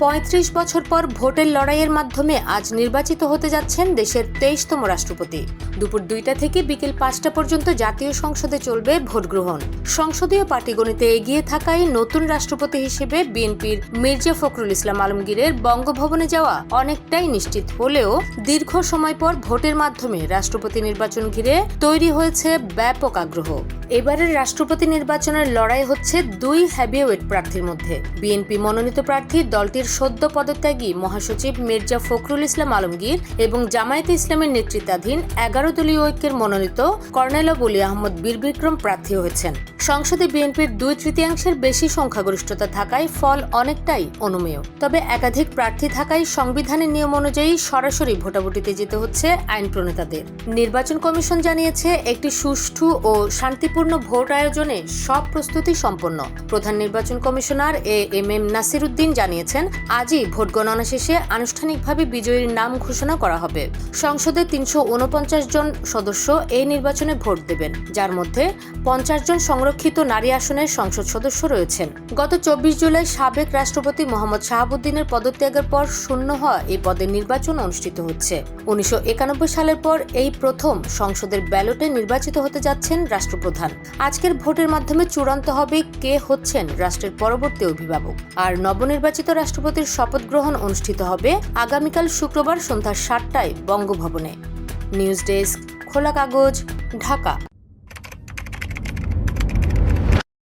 ৩৫ বছর পর ভোটের লড়াইয়ের মাধ্যমে আজ নির্বাচিত হতে যাচ্ছেন দেশের ২৩তম রাষ্ট্রপতি। দুপুর ২টা থেকে বিকেল ৫টা পর্যন্ত জাতীয় সংসদে চলবে ভোট গ্রহণ। সংসদীয় পাটিগণিতে এগিয়ে থাকায় নতুন রাষ্ট্রপতি হিসেবে বিএনপির মির্জা ফখরুল ইসলাম আলমগীরের বঙ্গভবনে যাওয়া অনেকটাই নিশ্চিত হলেও দীর্ঘ সময় পর ভোটের মাধ্যমে রাষ্ট্রপতি নির্বাচন ঘিরে তৈরি হয়েছে ব্যাপক আগ্রহ। এবারের রাষ্ট্রপতি নির্বাচনের লড়াই হচ্ছে দুই হেভিওয়েট প্রার্থীর মধ্যে। বিএনপি মনোনীত প্রার্থী দলটির সদ্য পদত্যাগী মহাসচিব মির্জা ফখরুল ইসলাম আলমগীর এবং জামায়াতে ইসলামের নেতৃত্বাধীন ১১ দলীয় ঐক্যের মনোনীত কর্নেল অলি আহমদ বীর বিক্রম প্রার্থী হয়েছেন। সংসদে বিএনপির ২/৩ বেশি সংখ্যাগরিষ্ঠতা থাকায় ফল অনেকটাই অনুমেয়। তবে একাধিক প্রার্থী থাকায় সংবিধানের নিয়ম অনুযায়ী সরাসরি ভোটাভুটিতে যেতে হচ্ছে আইন প্রণেতাদের। নির্বাচন কমিশন জানিয়েছে, একটি সুষ্ঠু ও শান্তিপূর্ণ ভোট আয়োজনে সব প্রস্তুতি সম্পন্ন। প্রধান নির্বাচন কমিশনার এএমএম নাসির উদ্দিন জানিয়েছেন, আজই ভোট গণনা শেষে আনুষ্ঠানিকভাবে বিজয়ীর নাম ঘোষণা করা হবে। সংসদে ৩৪৯ জন সদস্য এই নির্বাচনে ভোট দেবেন, যার মধ্যে ৫০ জন সংরক্ষিত নারী আসনের সংসদ সদস্য রয়েছেন। গত ২৪ জুলাই সাবেক রাষ্ট্রপতি মোহাম্মদ শাহাবুদ্দিনের পদত্যাগের পর শূন্য হওয়া এই পদের নির্বাচন অনুষ্ঠিত হচ্ছে। ১৯৯১ সালের পর এই প্রথম সংসদের ব্যালটে নির্বাচিত হতে যাচ্ছেন রাষ্ট্রপ্রধান। আজকের ভোটের মাধ্যমে চূড়ান্ত হবে কে হচ্ছেন রাষ্ট্রের পরবর্তী অভিভাবক। আর নবনির্বাচিত রাষ্ট্রপতির শপথ গ্রহণ অনুষ্ঠিত হবে আগামীকাল শুক্রবার সন্ধ্যা ৭টায় বঙ্গভবনে। নিউজ ডেস্ক, খোলা কাগজ, ঢাকা।